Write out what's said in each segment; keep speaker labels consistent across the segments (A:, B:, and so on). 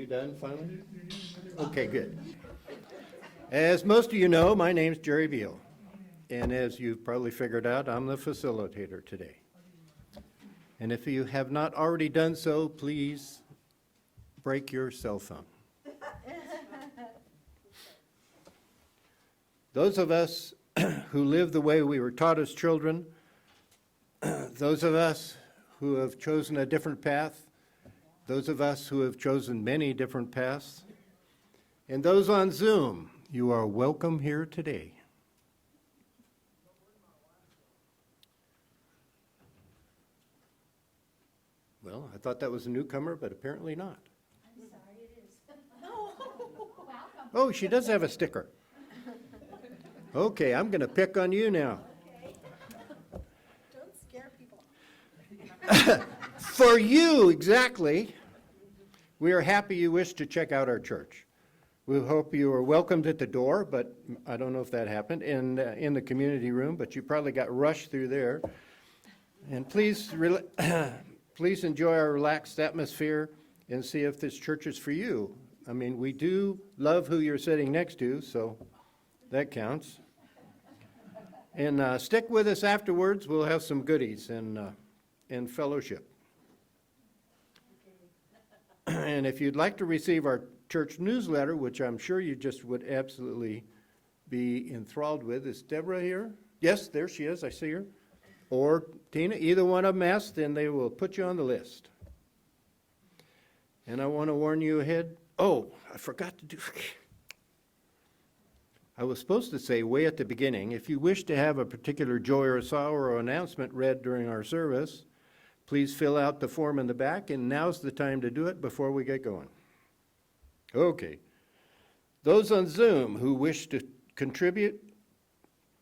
A: done finally? Okay, good. As most of you know, my name's Jerry Beal, and as you've probably figured out, I'm the facilitator today. And if you have not already done so, please break your cell phone. Those of us who live the way we were taught as children, those of us who have chosen a different path, those of us who have chosen many different paths, and those on Zoom, you are welcome here today. Well, I thought that was a newcomer, but apparently not.
B: I'm sorry, it is. No. Welcome.
A: Oh, she does have a sticker. Okay, I'm going to pick on you now.
B: Okay. Don't scare people.
A: For you, exactly. We are happy you wish to check out our church. We hope you are welcomed at the door, but I don't know if that happened, in the community room, but you probably got rushed through there. And please enjoy our relaxed atmosphere and see if this church is for you. I mean, we do love who you're sitting next to, so that counts. And stick with us afterwards. We'll have some goodies and fellowship. And if you'd like to receive our church newsletter, which I'm sure you just would absolutely be enthralled with, is Deborah here? Yes, there she is. I see her. Or Tina, either one of them asked, and they will put you on the list. And I want to warn you ahead. Oh, I forgot to do. I was supposed to say way at the beginning, if you wish to have a particular joy or sorrow or announcement read during our service, please fill out the form in the back, and now's the time to do it before we get going. Okay. Those on Zoom who wish to contribute,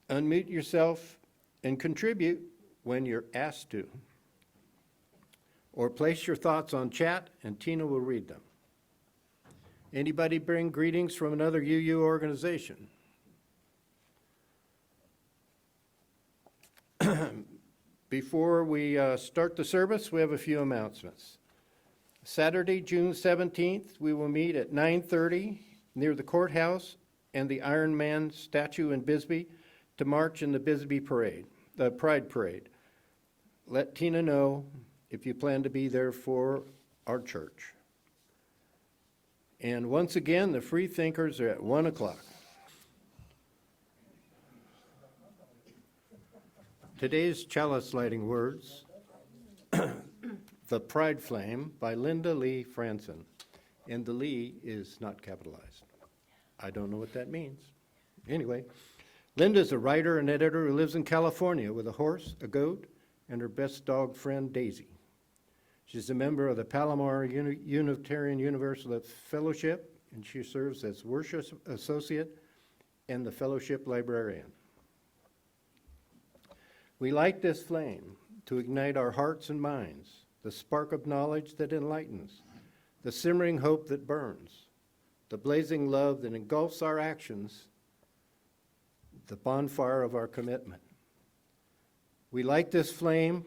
A: unmute yourself and contribute when you're asked to. Or place your thoughts on chat, and Tina will read them. Anybody bring greetings from another UU organization? Before we start the service, we have a few announcements. Saturday, June 17th, we will meet at 9:30 near the courthouse and the Iron Man statue in Bisbee to march in the Bisbee Parade, the Pride Parade. Let Tina know if you plan to be there for our church. And once again, the free thinkers are at 1 o'clock. Today's chalice lighting words, The Pride Flame by Linda Lee Franson. And the Lee is not capitalized. I don't know what that means. Anyway, Linda's a writer and editor who lives in California with a horse, a goat, and her best dog friend, Daisy. She's a member of the Palomar Unitarian Universalist Fellowship, and she serves as worship associate and the fellowship librarian. We light this flame to ignite our hearts and minds, the spark of knowledge that enlightens, the simmering hope that burns, the blazing love that engulfs our actions, the bonfire of our commitment. We light this flame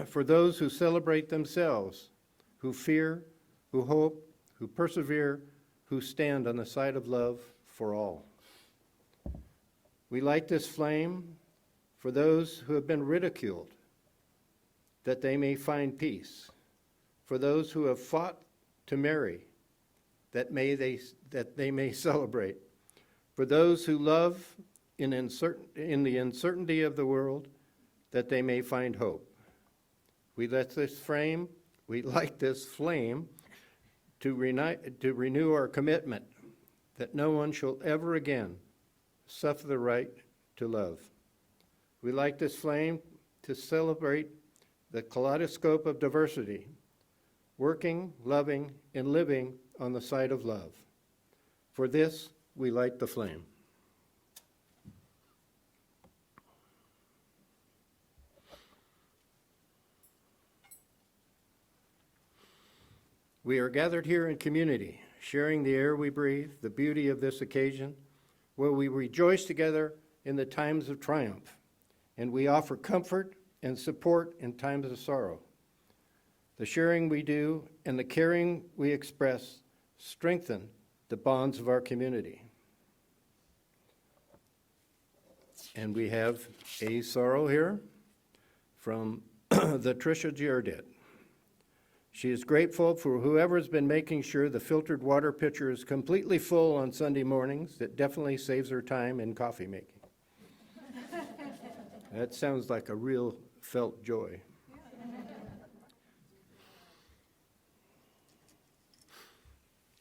A: for those who celebrate themselves, who fear, who hope, who persevere, who stand on the side of love for all. We light this flame for those who have been ridiculed, that they may find peace, for those who have fought to marry, that they may celebrate, for those who love in the uncertainty of the world, that they may find hope. We light this flame to renew our commitment that no one shall ever again suffer the right to love. We light this flame to celebrate the kaleidoscope of diversity, working, loving, and living on the side of love. For this, we light the flame. We are gathered here in community, sharing the air we breathe, the beauty of this occasion, where we rejoice together in the times of triumph, and we offer comfort and support in times of sorrow. The sharing we do and the caring we express strengthen the bonds of our community. And we have a sorrow here from the Tricia Giardit. She is grateful for whoever's been making sure the filtered water pitcher is completely full on Sunday mornings. It definitely saves her time in coffee making. That sounds like a real felt joy.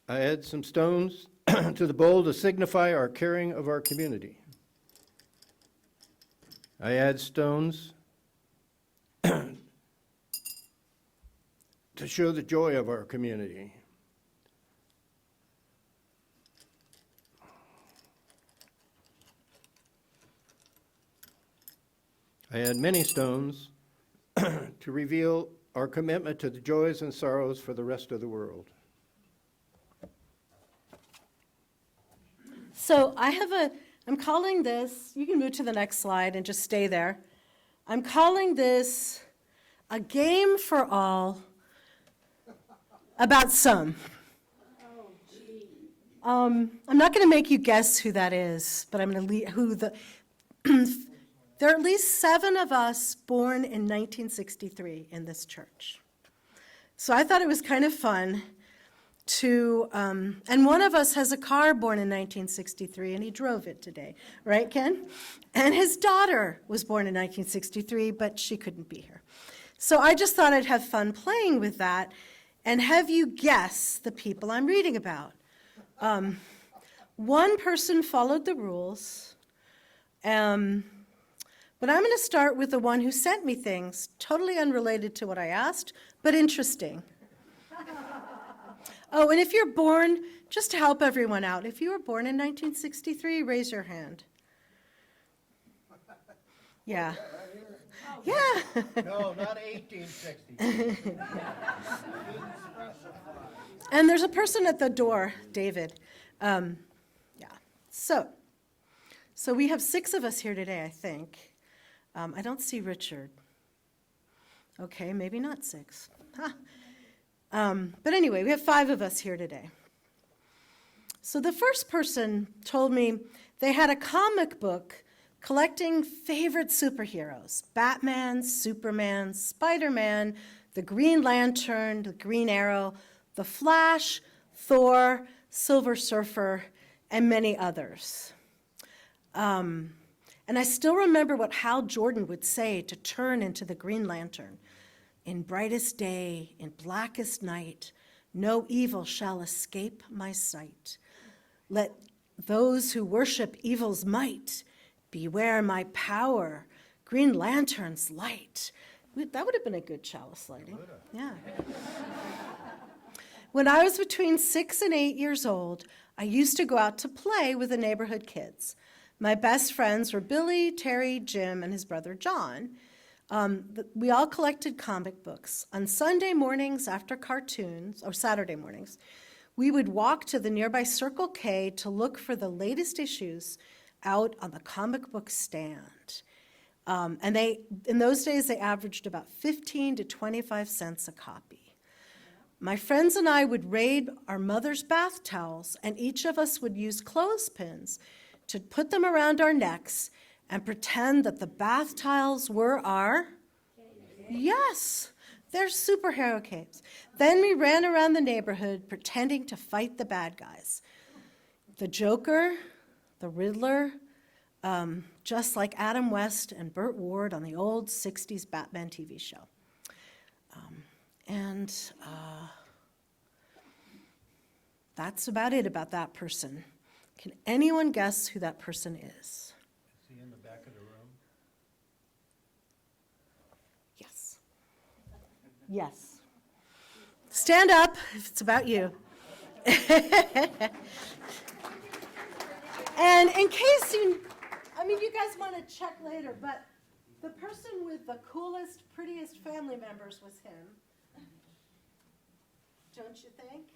A: I add some stones to the bowl to signify our caring of our community. I add stones to show the joy of our community. I add many stones to reveal our commitment to the joys and sorrows for the rest of the world.
C: So I'm calling this, you can move to the next slide and just stay there. I'm calling this a game for all about some. I'm not going to make you guess who that is, but I'm going to there are at least 7 of us born in 1963 in this church. So I thought it was kind of fun to, and one of us has a car born in 1963, and he drove it today, right, Ken? And his daughter was born in 1963, but she couldn't be here. So I just thought I'd have fun playing with that and have you guess the people I'm reading about. One person followed the rules, but I'm going to start with the one who sent me things totally unrelated to what I asked, but interesting. Oh, and if you're born, just to help everyone out, if you were born in 1963, raise your hand. Yeah. Yeah.
A: No, not 1860.
C: And there's a person at the door, David. Yeah. So we have 6 of us here today, I think. I don't see Richard. Okay, maybe not 6. Huh. But anyway, we have 5 of us here today. So the first person told me they had a comic book collecting favorite superheroes: Batman, Superman, Spider-Man, the Green Lantern, the Green Arrow, the Flash, Thor, Silver Surfer, and many others. And I still remember what Hal Jordan would say to turn into the Green Lantern. In brightest day, in blackest night, no evil shall escape my sight. Let those who worship evil's might beware my power, Green Lantern's light. That would have been a good chalice lighting. Yeah. When I was between 6 and 8 years old, I used to go out to play with the neighborhood kids. My best friends were Billy, Terry, Jim, and his brother John. We all collected comic books. On Sunday mornings after cartoons, or Saturday mornings, we would walk to the nearby Circle K to look for the latest issues out on the comic book stand. And in those days, they averaged about 15 to 25 cents a copy. My friends and I would raid our mother's bath towels, and each of us would use clothespins to put them around our necks and pretend that the bath towels were our, yes, they're superhero capes. Then we ran around the neighborhood pretending to fight the bad guys. The Joker, the Riddler, just like Adam West and Burt Ward on the old 60s Batman TV show. That's about it about that person. Can anyone guess who that person is?
A: Is he in the back of the room?
C: Yes. Yes. Stand up if it's about you. And in case you guys want to check later, but the person with the coolest, prettiest family members was him. Don't you think?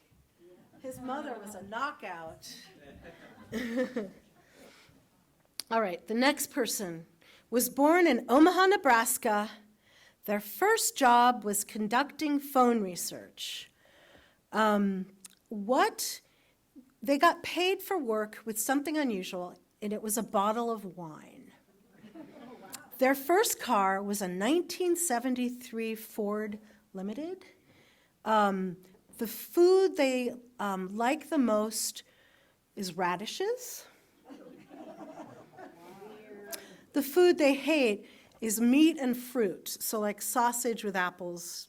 C: His mother was a knockout. All right, the next person was born in Omaha, Nebraska. Their first job was conducting phone research. They got paid for work with something unusual, and it was a bottle of wine. Their first car was a 1973 Ford Limited. The food they like the most is radishes. The food they hate is meat and fruit, so like sausage with apples.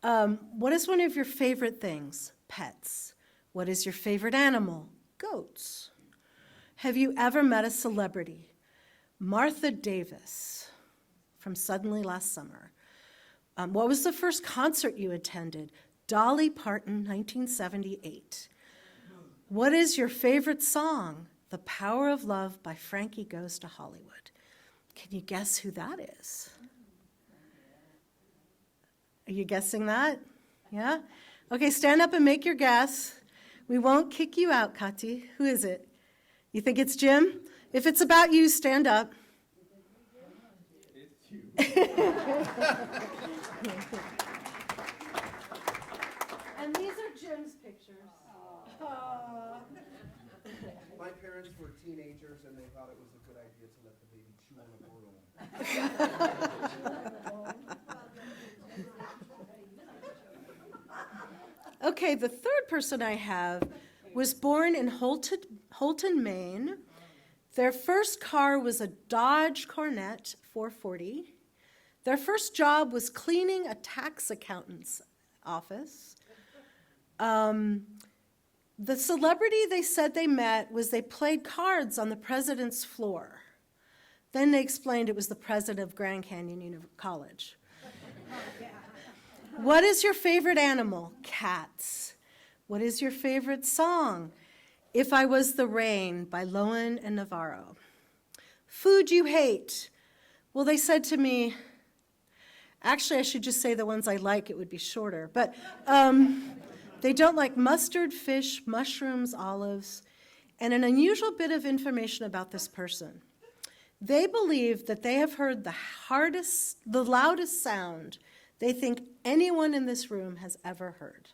C: What is one of your favorite things? Pets. What is your favorite animal? Goats. Have you ever met a celebrity? Martha Davis from Suddenly Last Summer. What was the first concert you attended? Dolly Parton, 1978. What is your favorite song? The Power of Love by Frankie Goes to Hollywood. Can you guess who that is? Are you guessing that? Yeah? Okay, stand up and make your guess. We won't kick you out, Kati. Who is it? You think it's Jim? If it's about you, stand up.
D: It's you.
C: And these are Jim's pictures.
D: My parents were teenagers and they thought it was a good idea to let the baby chew on a burro.
C: Okay, the third person I have was born in Holton, Maine. Their first car was a Dodge Corvette 440. Their first job was cleaning a tax accountant's office. The celebrity they said they met was they played cards on the president's floor. Then they explained it was the president of Grand Canyon College. What is your favorite animal? Cats. What is your favorite song? If I Was the Rain by Lohan and Navarro. Food you hate? Well, they said to me, actually, I should just say the ones I like, it would be shorter. But they don't like mustard, fish, mushrooms, olives, and an unusual bit of information about this person. They believe that they have heard the loudest sound they think anyone in this room has ever heard.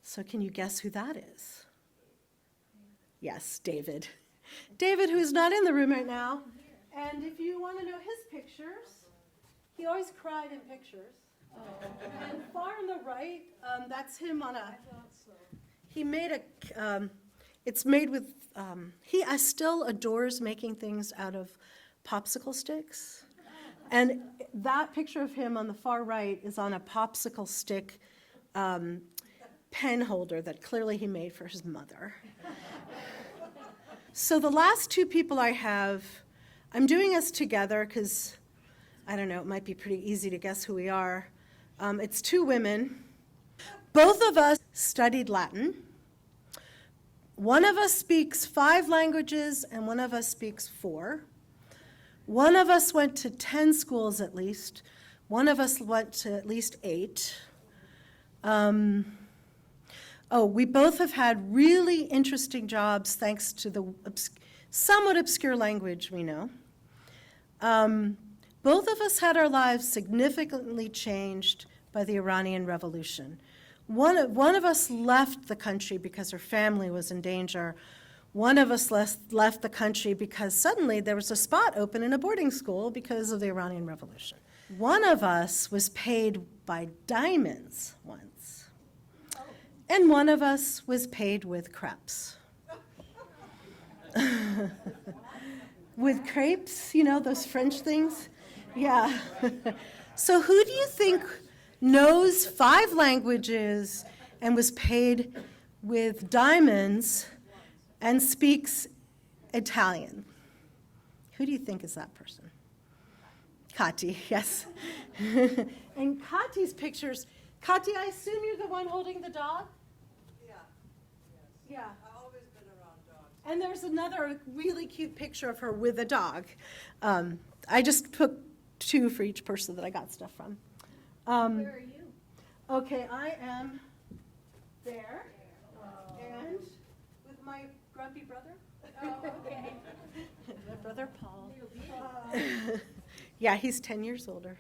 C: So can you guess who that is? Yes, David. David, who is not in the room right now. And if you want to know his pictures, he always cried in pictures. And far on the right, that's him on a, he made a, it's made with, he still adores making things out of popsicle sticks. And that picture of him on the far right is on a popsicle stick pen holder that clearly he made for his mother. So the last two people I have, I'm doing us together because, I don't know, it might be pretty easy to guess who we are. It's two women. Both of us studied Latin. One of us speaks 5 languages and one of us speaks 4. One of us went to 10 schools at least. One of us went to at least 8. We both have had really interesting jobs thanks to the somewhat obscure language we know. Both of us had our lives significantly changed by the Iranian Revolution. One of us left the country because her family was in danger. One of us left the country because suddenly there was a spot open in a boarding school because of the Iranian Revolution. One of us was paid by diamonds once, and one of us was paid with crepes. With crepes, you know, those French things? Yeah. So who do you think knows 5 languages and was paid with diamonds and speaks Italian? Who do you think is that person? Kati, yes. And Kati's pictures, Kati, I assume you're the one holding the dog?
E: Yeah.
C: Yeah.
E: I've always been around dogs.
C: And there's another really cute picture of her with a dog. I just took 2 for each person that I got stuff from.
B: Where are you?
C: Okay, I am there, and with my grumpy brother.
B: Oh, okay.
C: My brother Paul. Yeah, he's 10 years older.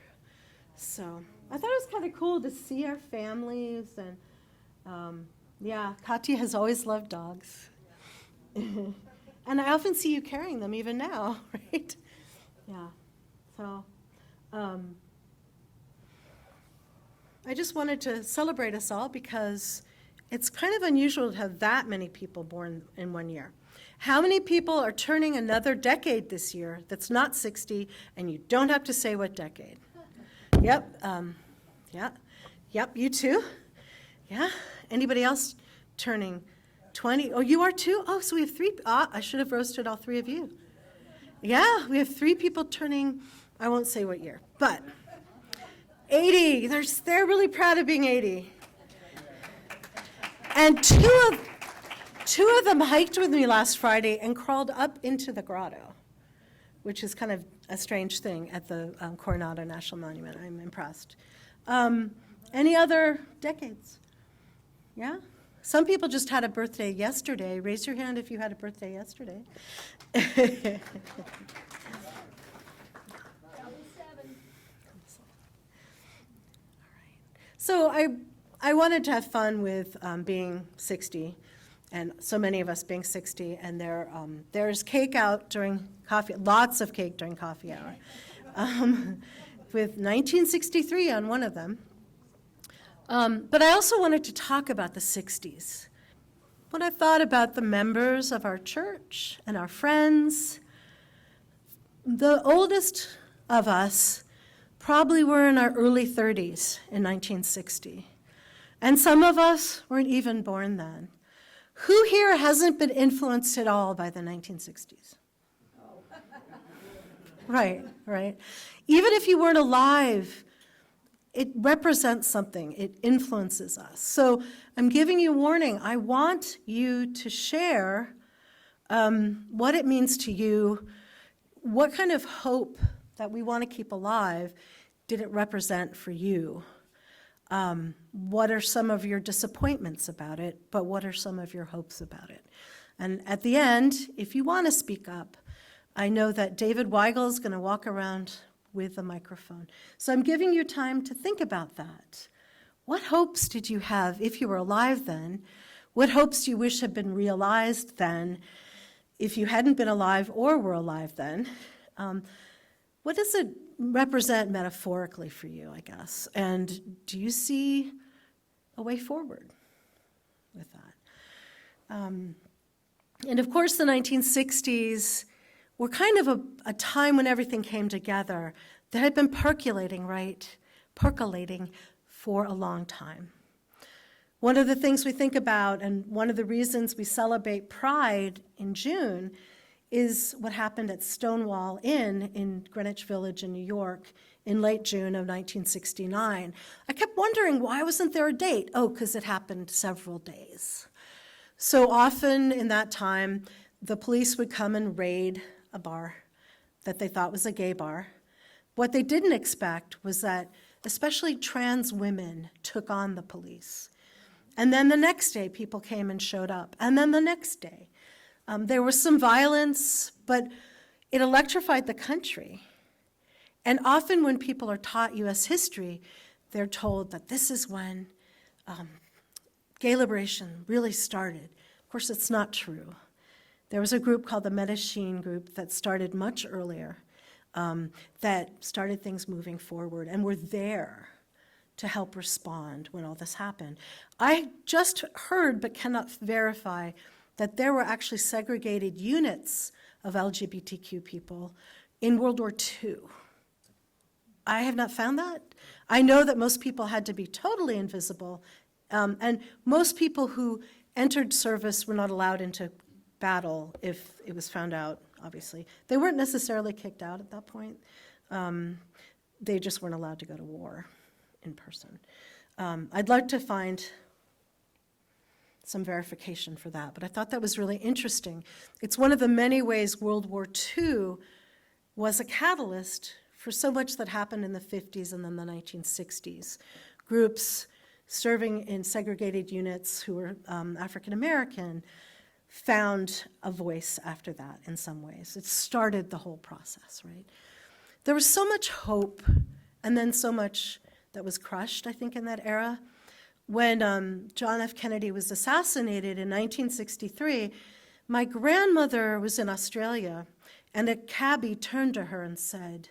C: So, I thought it was kind of cool to see our families, and yeah, Katya has always loved dogs. And I often see you carrying them even now, right? Yeah. So I just wanted to celebrate us all because it's kind of unusual to have that many people born in one year. How many people are turning another decade this year that's not 60, and you don't have to say what decade? Yep. Yeah. Yep, you too. Yeah. Anybody else turning 20? Oh, you are too? Oh, so we have three. I should have roasted all three of you. Yeah, we have three people turning, I won't say what year, but 80. They're really proud of being 80. And two of them hiked with me last Friday and crawled up into the grotto, which is kind of a strange thing at the Coronado National Monument. I'm impressed. Any other decades? Yeah? Some people just had a birthday yesterday. Raise your hand if you had a birthday yesterday.
B: I'll be 7.
C: So I wanted to have fun with being 60, and so many of us being 60, and there's cake out during coffee, lots of cake during coffee hour, with 1963 on one of them. But I also wanted to talk about the 60s. What I thought about the members of our church and our friends. The oldest of us probably were in our early 30s in 1960. And some of us weren't even born then. Who here hasn't been influenced at all by the 1960s? Right. Even if you weren't alive, it represents something. It influences us. So I'm giving you warning. I want you to share what it means to you, what kind of hope that we want to keep alive did it represent for you? What are some of your disappointments about it, but what are some of your hopes about it? And at the end, if you want to speak up, I know that David Weigel is going to walk around with a microphone. So I'm giving you time to think about that. What hopes did you have if you were alive then? What hopes do you wish had been realized then if you hadn't been alive or were alive then? What does it represent metaphorically for you, I guess? And do you see a way forward with that? And of course, the 1960s were kind of a time when everything came together that had been percolating for a long time. One of the things we think about, and one of the reasons we celebrate Pride in June, is what happened at Stonewall Inn in Greenwich Village in New York in late June of 1969. I kept wondering, why wasn't there a date? Oh, because it happened several days. So often in that time, the police would come and raid a bar that they thought was a gay bar. What they didn't expect was that especially trans women took on the police. And then the next day, people came and showed up. And then the next day. There was some violence, but it electrified the country. And often when people are taught U.S. history, they're told that this is when gay liberation really started. Of course, it's not true. There was a group called the Medellin group that started much earlier, that started things moving forward, and were there to help respond when all this happened. I just heard, but cannot verify, that there were actually segregated units of LGBTQ people in World War II. I have not found that. I know that most people had to be totally invisible, and most people who entered service were not allowed into battle if it was found out, obviously. They weren't necessarily kicked out at that point. They just weren't allowed to go to war in person. I'd like to find some verification for that, but I thought that was really interesting. It's one of the many ways World War II was a catalyst for so much that happened in the 50s and then the 1960s. Groups serving in segregated units who were African American found a voice after that in some ways. It started the whole process, right? There was so much hope and then so much that was crushed, I think, in that era. When John F. Kennedy was assassinated in 1963, my grandmother was in Australia, and a cabbie turned to her and said,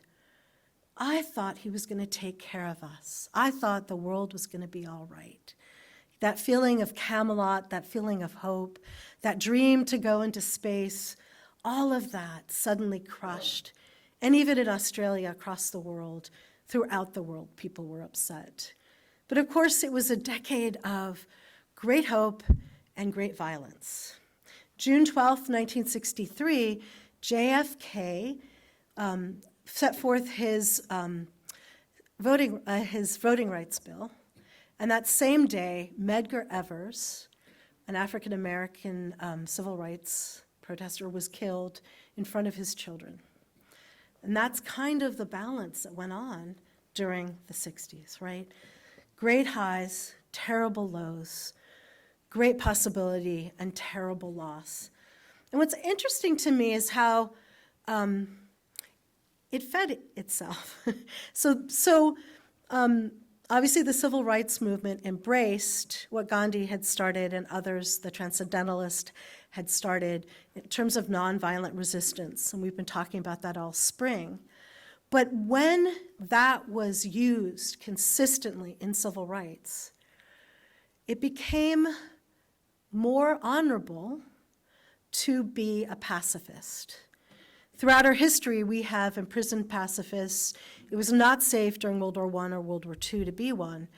C: I thought he was going to take care of us. I thought the world was going to be all right. That feeling of Camelot, that feeling of hope, that dream to go into space, all of that suddenly crushed. And even in Australia, across the world, throughout the world, people were upset. But of course, it was a decade of great hope and great violence. June 12th, 1963, JFK set forth his voting rights bill. And that same day, Medgar Evers, an African-American civil rights protester, was killed in front of his children. And that's kind of the balance that went on during the 60s, right? Great highs, terrible lows, great possibility, and terrible loss. And what's interesting to me is how it fed itself. Obviously, the civil rights movement embraced what Gandhi had started and others, the Transcendentalists, had started in terms of nonviolent resistance. And we've been talking about that all spring. But when that was used consistently in civil rights, it became more honorable to be a pacifist. Throughout our history, we have imprisoned pacifists. It was not safe during World War I or World War II to be one.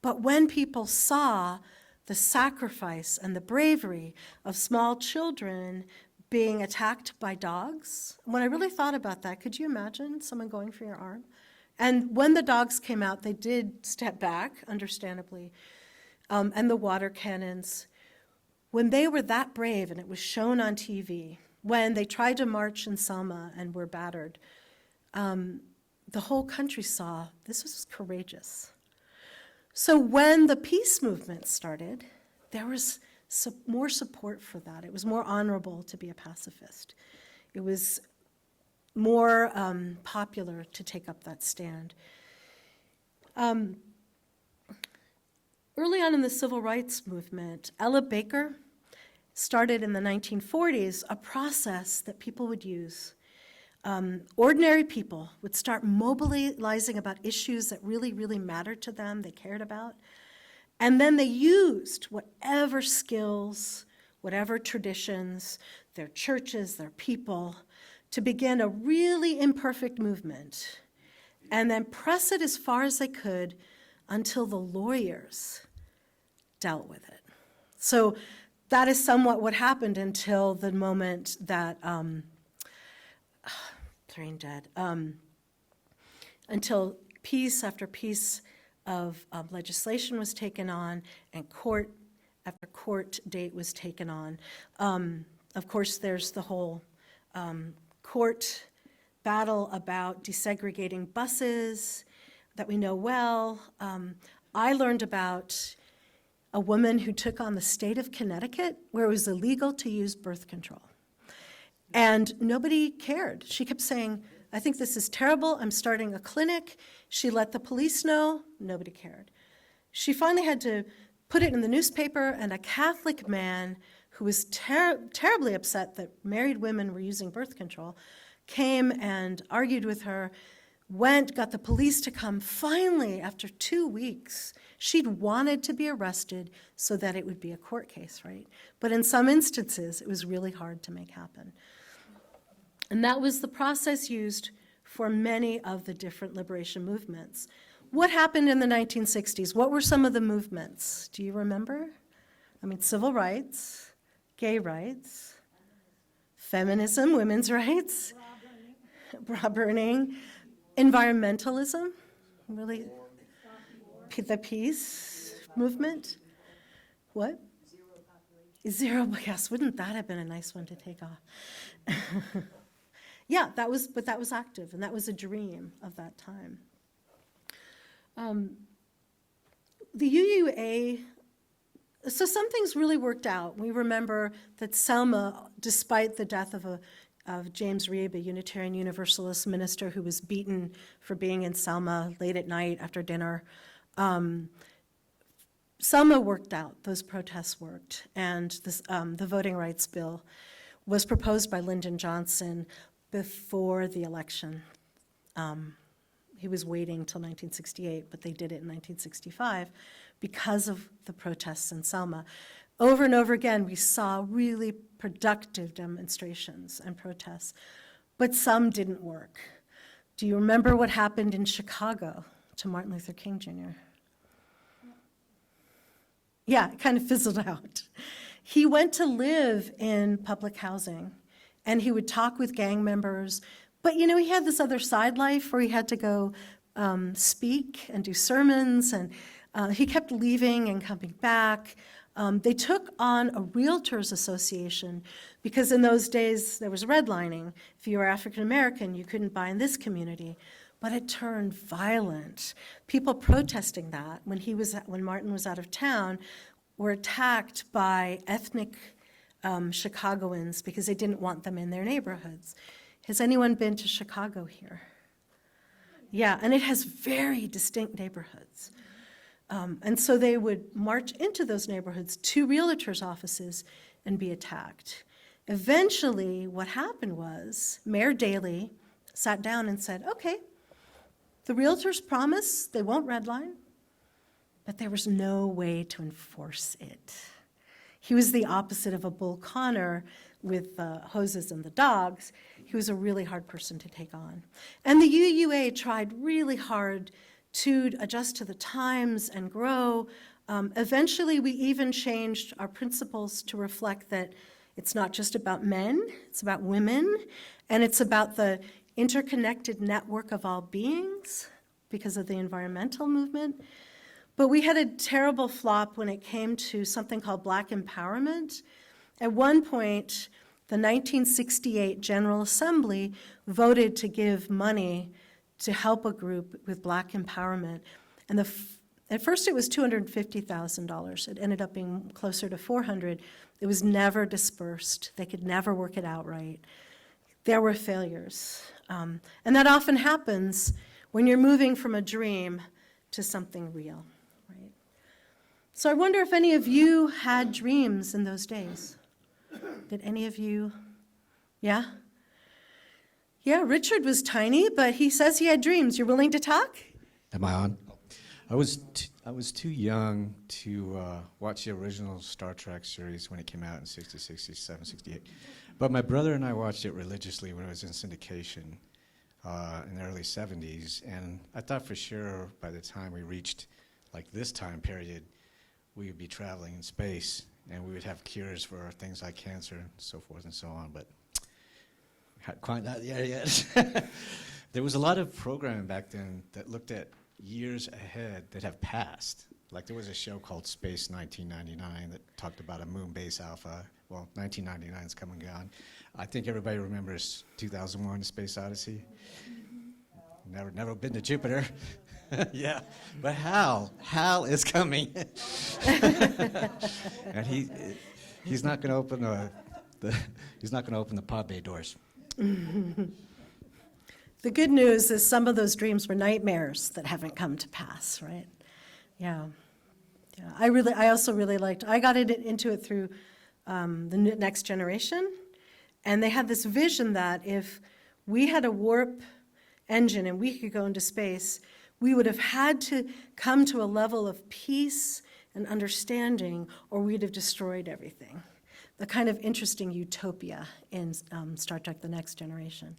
C: But when people saw the sacrifice and the bravery of small children being attacked by dogs, when I really thought about that, could you imagine someone going for your arm? And when the dogs came out, they did step back, understandably, and the water cannons. When they were that brave, and it was shown on TV, when they tried to march in Selma and were battered, the whole country saw this was courageous. So when the peace movement started, there was more support for that. It was more honorable to be a pacifist. It was more popular to take up that stand. Early on in the civil rights movement, Ella Baker started in the 1940s a process that people would use. Ordinary people would start mobilizing about issues that really, really mattered to them, they cared about. And then they used whatever skills, whatever traditions, their churches, their people, to begin a really imperfect movement and then press it as far as they could until the lawyers dealt with it. So that is somewhat what happened until the moment that, brain dead, until piece after piece of legislation was taken on and court after court date was taken on. Of course, there's the whole court battle about desegregating buses that we know well. I learned about a woman who took on the state of Connecticut where it was illegal to use birth control. And nobody cared. She kept saying, I think this is terrible, I'm starting a clinic. She let the police know, nobody cared. She finally had to put it in the newspaper, and a Catholic man who was terribly upset that married women were using birth control came and argued with her, got the police to come. Finally, after 2 weeks, she'd wanted to be arrested so that it would be a court case, right? But in some instances, it was really hard to make happen. And that was the process used for many of the different liberation movements. What happened in the 1960s? What were some of the movements? Do you remember? I mean, civil rights, gay rights, feminism, women's rights, bra burning, environmentalism, really, the peace movement. What? Zero, yes, wouldn't that have been a nice one to take off? Yeah, but that was active, and that was a dream of that time. The UUA, so some things really worked out. We remember that Selma, despite the death of of James Reeb, a Unitarian Universalist minister who was beaten for being in Selma late at night after dinner. Selma worked out, those protests worked, and the voting rights bill was proposed by Lyndon Johnson before the election. He was waiting till 1968, but they did it in 1965 because of the protests in Selma. Over and over again, we saw really productive demonstrations and protests, but some didn't work. Do you remember what happened in Chicago to Martin Luther King Jr.? Yeah, it kind of fizzled out. He went to live in public housing, and he would talk with gang members, but he had this other side life where he had to go speak and do sermons, and he kept leaving and coming back. They took on a realtors association because in those days there was redlining. If you were African American, you couldn't buy in this community. But it turned violent. People protesting that when Martin was out of town were attacked by ethnic Chicagoans because they didn't want them in their neighborhoods. Has anyone been to Chicago here? Yeah, and it has very distinct neighborhoods. And so they would march into those neighborhoods to realtors' offices and be attacked. Eventually, what happened was Mayor Daley sat down and said, okay, the realtors promise they won't redline, but there was no way to enforce it. He was the opposite of a Bull Connor with the hoses and the dogs. He was a really hard person to take on. And the UUA tried really hard to adjust to the times and grow. Eventually, we even changed our principles to reflect that it's not just about men, it's about women, and it's about the interconnected network of all beings because of the environmental movement. But we had a terrible flop when it came to something called Black empowerment. At one point, the 1968 General Assembly voted to give money to help a group with Black empowerment. And at first it was $250,000. It ended up being closer to $400,000. It was never dispersed. They could never work it out right. There were failures. And that often happens when you're moving from a dream to something real, right? So I wonder if any of you had dreams in those days. Did any of you? Yeah? Yeah, Richard was tiny, but he says he had dreams. You're willing to talk?
F: Am I on? I was too young to watch the original Star Trek series when it came out in 60, 67, 68. But my brother and I watched it religiously when it was in syndication in the early 70s. And I thought for sure by the time we reached like this time period, we would be traveling in space and we would have cures for things like cancer and so forth and so on. But hadn't quite not there yet. There was a lot of programming back then that looked at years ahead that have passed. Like there was a show called Space 1999 that talked about a moon base alpha. Well, 1999 is come and gone. I think everybody remembers 2001: Space Odyssey. Never been to Jupiter. Yeah, but Hal is coming, and he's not going to open the pod bay doors.
C: The good news is some of those dreams were nightmares that haven't come to pass, right? Yeah. I also really liked, I got into it through the Next Generation, and they had this vision that if we had a warp engine and we could go into space, we would have had to come to a level of peace and understanding, or we'd have destroyed everything. The kind of interesting utopia in Star Trek: The Next Generation.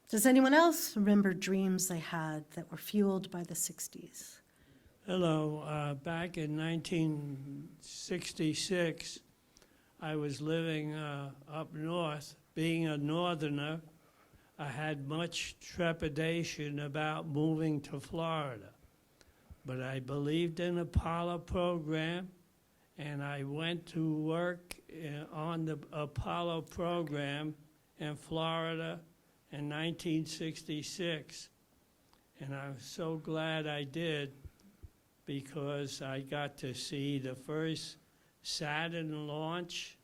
C: Does anyone else remember dreams they had that were fueled by the 60s?
G: Hello. Back in 1966, I was living up north. Being a northerner, I had much trepidation about moving to Florida. But I believed in the Apollo program, and I went to work on the Apollo program in Florida in 1966. And I'm so glad I did, because I got to see the first Saturn launch.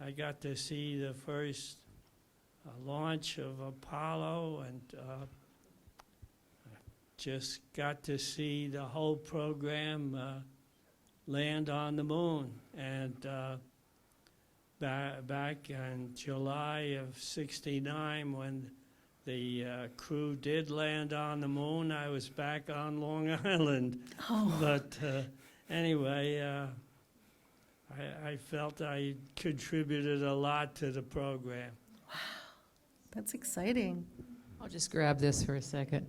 G: I got to see the first launch of Apollo, and just got to see the whole program land on the moon. And back in July of '69, when the crew did land on the moon, I was back on Long Island.
C: Oh.
G: But anyway, I felt I contributed a lot to the program.
C: That's exciting.
H: I'll just grab this for a second.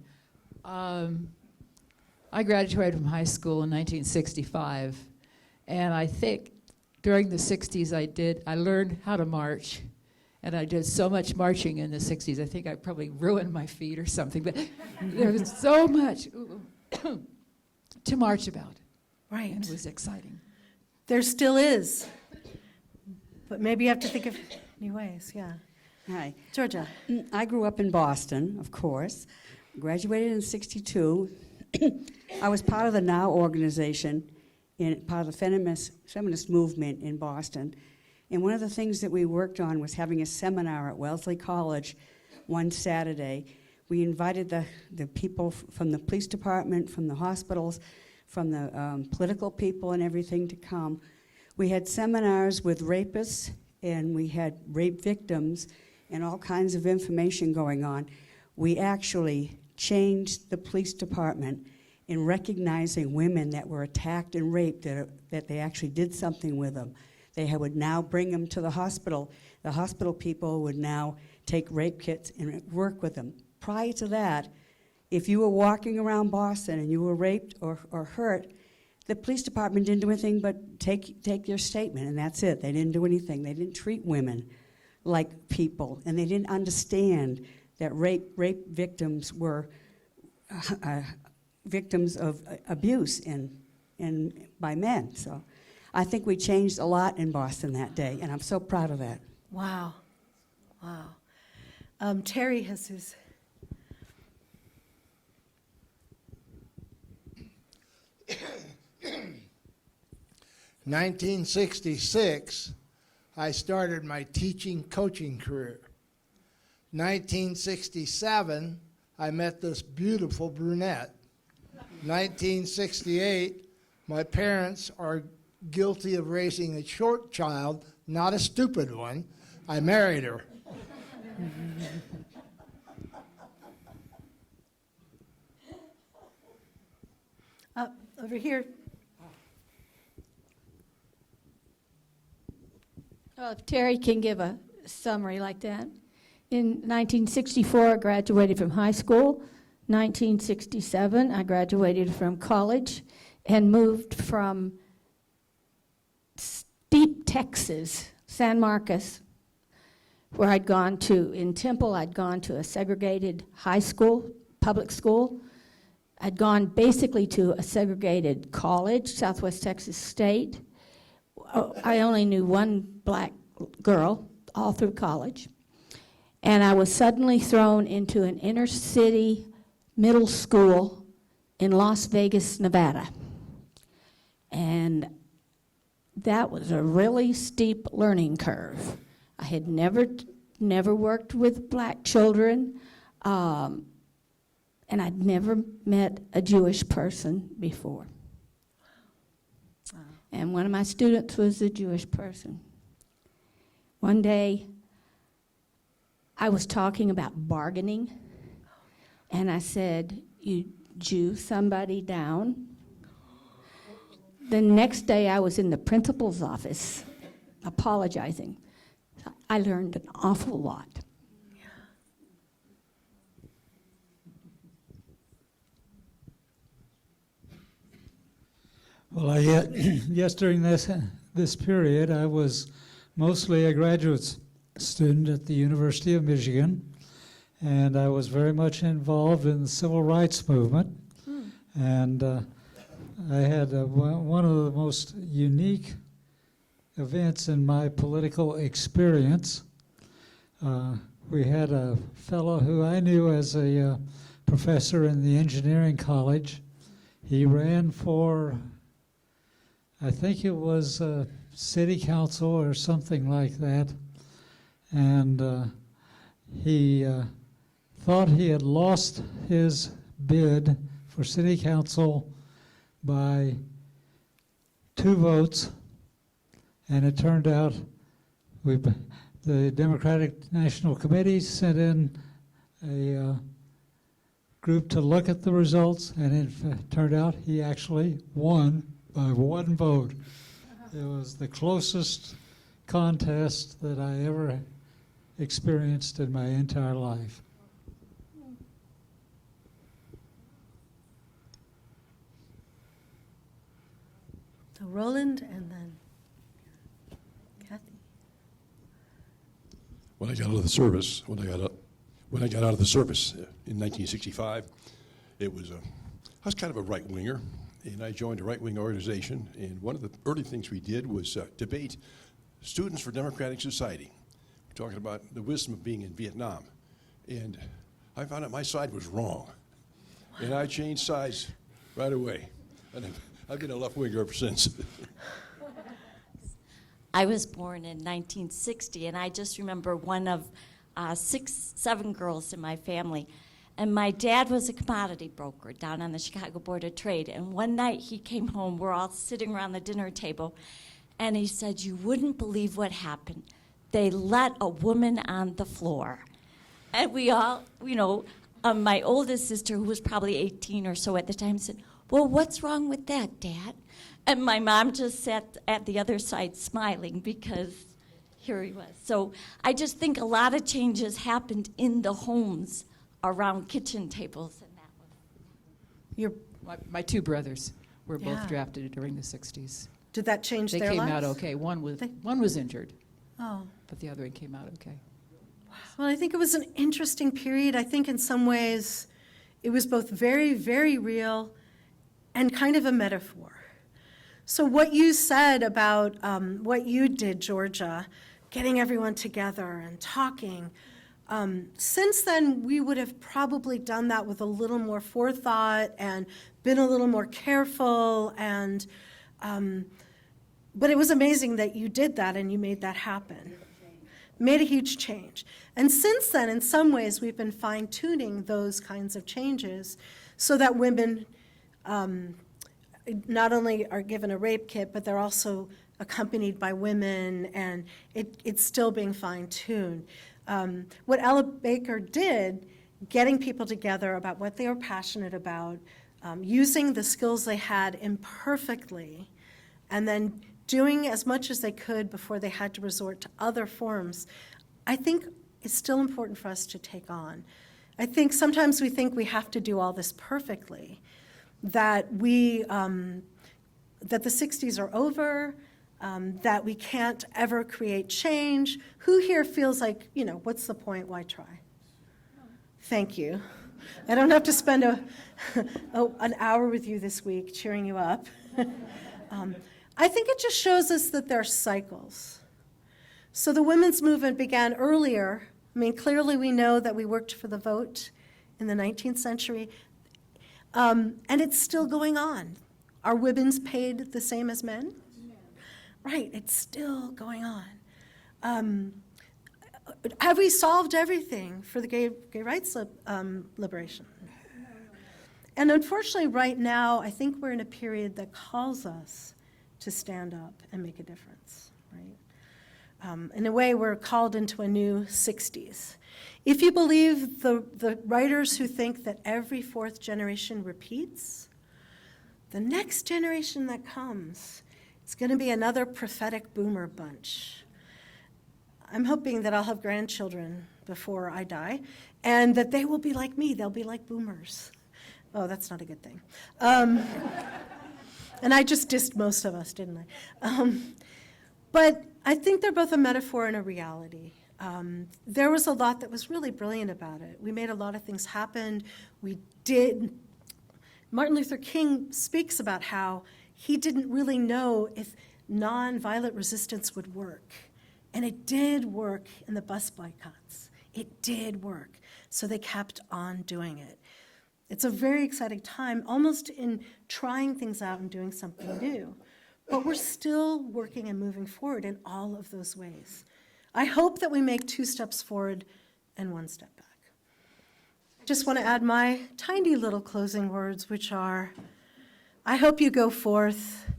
H: I graduated from high school in 1965, and I think during the 60s I learned how to march, and I did so much marching in the 60s. I think I probably ruined my feet or something, but there was so much to march about,
C: Right.
H: and it was exciting.
C: There still is. But maybe you have to think of new ways, yeah.
I: Hi.
C: Georgia.
I: I grew up in Boston, of course. Graduated in '62. I was part of the NOW organization, part of the feminist movement in Boston. And one of the things that we worked on was having a seminar at Wellesley College one Saturday. We invited the people from the police department, from the hospitals, from the political people and everything to come. We had seminars with rapists, and we had rape victims, and all kinds of information going on. We actually changed the police department in recognizing women that were attacked and raped, that they actually did something with them. They would now bring them to the hospital. The hospital people would now take rape kits and work with them. Prior to that, if you were walking around Boston and you were raped or hurt, the police department didn't do anything but take your statement, and that's it. They didn't do anything. They didn't treat women like people, and they didn't understand that rape victims were victims of abuse and by men. So I think we changed a lot in Boston that day, and I'm so proud of that.
C: Wow. Wow. Terry has his...
J: 1966, I started my teaching coaching career. 1967, I met this beautiful brunette. 1968, my parents are guilty of raising a short child, not a stupid one. I married her.
C: Over here.
B: Well, if Terry can give a summary like that. In 1964, I graduated from high school. 1967, I graduated from college and moved from Steep, Texas, San Marcos, where I'd gone to, in Temple, I'd gone to a segregated high school, public school. I'd gone basically to a segregated college, Southwest Texas State. I only knew one black girl all through college. And I was suddenly thrown into an inner city middle school in Las Vegas, Nevada. And that was a really steep learning curve. I had never worked with black children, and I'd never met a Jewish person before. Wow. And one of my students was a Jewish person. One day, I was talking about bargaining, and I said, "You Jew somebody down." The next day, I was in the principal's office apologizing. I learned an awful lot.
K: Well, yes, during this period, I was mostly a graduate student at the University of Michigan, and I was very much involved in the civil rights movement. And I had one of the most unique events in my political experience. We had a fellow who I knew as a professor in the engineering college. He ran for, I think it was city council or something like that. And he thought he had lost his bid for city council by 2 votes, and it turned out the Democratic National Committee sent in a group to look at the results, and it turned out he actually won by 1 vote. It was the closest contest that I ever experienced in my entire life.
C: So Roland and then Kathy.
L: When I got out of the service, when I got out of the service in 1965, I was kind of a right winger, and I joined a right wing organization. And one of the early things we did was debate Students for Democratic Society. We're talking about the wisdom of being in Vietnam, and I found out my side was wrong, and I changed sides right away, and I've been a left winger ever since.
M: I was born in 1960, and I just remember one of 7 girls in my family. And my dad was a commodity broker down on the Chicago Board of Trade. And one night he came home, we're all sitting around the dinner table, and he said, "You wouldn't believe what happened. They let a woman on the floor." And we all, my oldest sister, who was probably 18 or so at the time, said, "Well, what's wrong with that, Dad?" And my mom just sat at the other side smiling because here he was. So I just think a lot of changes happened in the homes around kitchen tables. And that was
H: My 2 brothers were
C: Yeah.
H: both drafted during the 60s.
C: Did that change
H: They
C: their
H: came
C: lives?
H: out okay. One was injured,
C: Oh.
H: but the other one came out okay.
C: Well, I think it was an interesting period. I think in some ways it was both very, very real and kind of a metaphor. So what you said about what you did, Georgia, getting everyone together and talking, since then we would have probably done that with a little more forethought and been a little more careful. And but it was amazing that you did that and you made that happen. Made a huge change. And since then, in some ways, we've been fine-tuning those kinds of changes so that women not only are given a rape kit, but they're also accompanied by women, and it's still being fine-tuned. What Ella Baker did, getting people together about what they were passionate about, using the skills they had imperfectly, and then doing as much as they could before they had to resort to other forms, I think is still important for us to take on. I think sometimes we think we have to do all this perfectly, that that the 60s are over, that we can't ever create change. Who here feels like, what's the point, why try? Thank you. I don't have to spend an hour with you this week cheering you up. I think it just shows us that there are cycles. So the women's movement began earlier. I mean, clearly we know that we worked for the vote in the 19th century, and it's still going on. Are women's paid the same as men? No. Right, it's still going on. Have we solved everything for the gay rights liberation? And unfortunately, right now, I think we're in a period that calls us to stand up and make a difference, right? In a way, we're called into a new 60s. If you believe the writers who think that every 4th generation repeats, the next generation that comes, it's going to be another prophetic boomer bunch. I'm hoping that I'll have grandchildren before I die, and that they will be like me. They'll be like boomers. Oh, that's not a good thing. And I just dissed most of us, didn't I? But I think they're both a metaphor and a reality. There was a lot that was really brilliant about it. We made a lot of things happen. Martin Luther King speaks about how he didn't really know if nonviolent resistance would work. And it did work in the bus boycotts. It did work. So they kept on doing it. It's a very exciting time, almost in trying things out and doing something new. But we're still working and moving forward in all of those ways. I hope that we make 2 steps forward and one step back. I just want to add my tiny little closing words, which are, I hope you go forth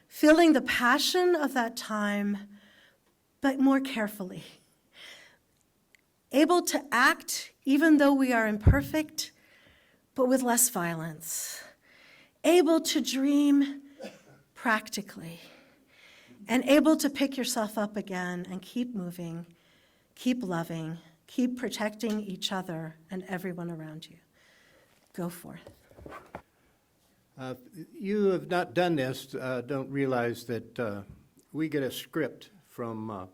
C: feeling the passion of that time, but more carefully. Able to act even though we are imperfect, but with less violence. Able to dream practically. And able to pick yourself up again and keep moving, keep loving, keep protecting each other and everyone around you. Go forth.
A: You have not done this, don't realize that we get a script from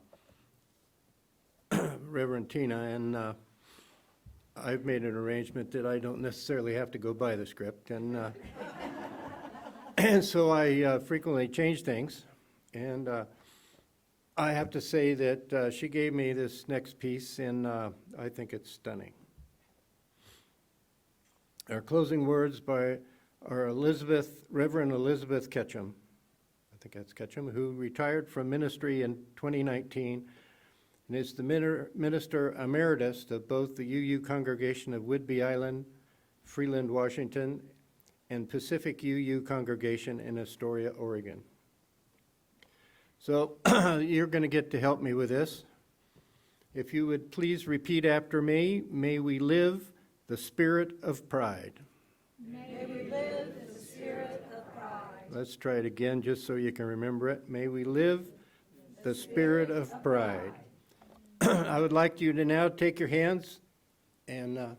A: Reverend Tina, and I've made an arrangement that I don't necessarily have to go by the script, and and so I frequently change things, and I have to say that she gave me this next piece, and I think it's stunning. Our closing words by our Reverend Elizabeth Ketchum, I think that's Ketchum, who retired from ministry in 2019 and is the Minister Emeritus of both the UU Congregation of Whidbey Island, Freeland, Washington, and Pacific UU Congregation in Astoria, Oregon. So you're going to get to help me with this. If you would please repeat after me, may we live the spirit of pride.
B: May we live the spirit of pride.
A: Let's try it again just so you can remember it. May we live the spirit of pride. I would like you to now take your hands and,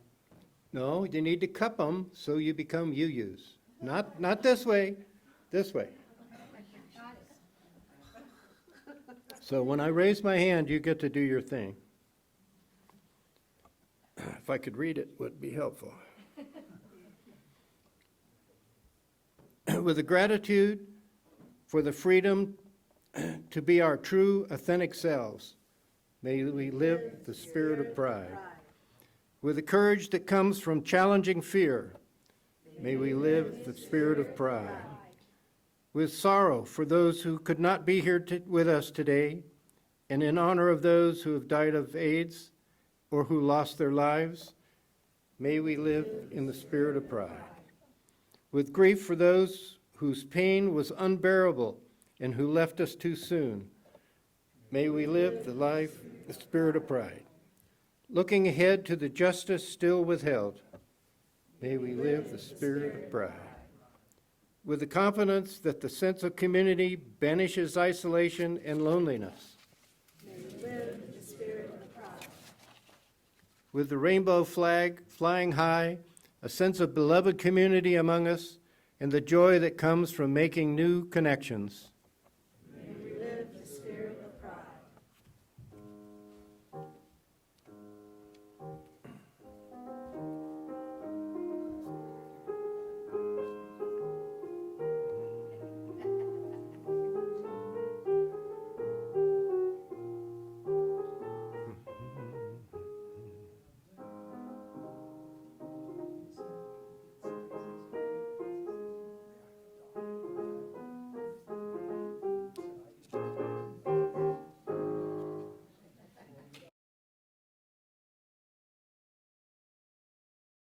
A: no, you need to cup them so you become UUs. Not this way, this way. So when I raise my hand, you get to do your thing. If I could read it, would be helpful. With a gratitude for the freedom to be our true, authentic selves, may we live the spirit of pride. With the courage that comes from challenging fear, may we live the spirit of pride. With sorrow for those who could not be here with us today, and in honor of those who have died of AIDS or who lost their lives, may we live in the spirit of pride. With grief for those whose pain was unbearable and who left us too soon, may we live the spirit of pride. Looking ahead to the justice still withheld, may we live the spirit of pride. With the confidence that the sense of community banishes isolation and loneliness, may we live the spirit of pride. With the rainbow flag flying high, a sense of beloved community among us, and the joy that comes from making new connections,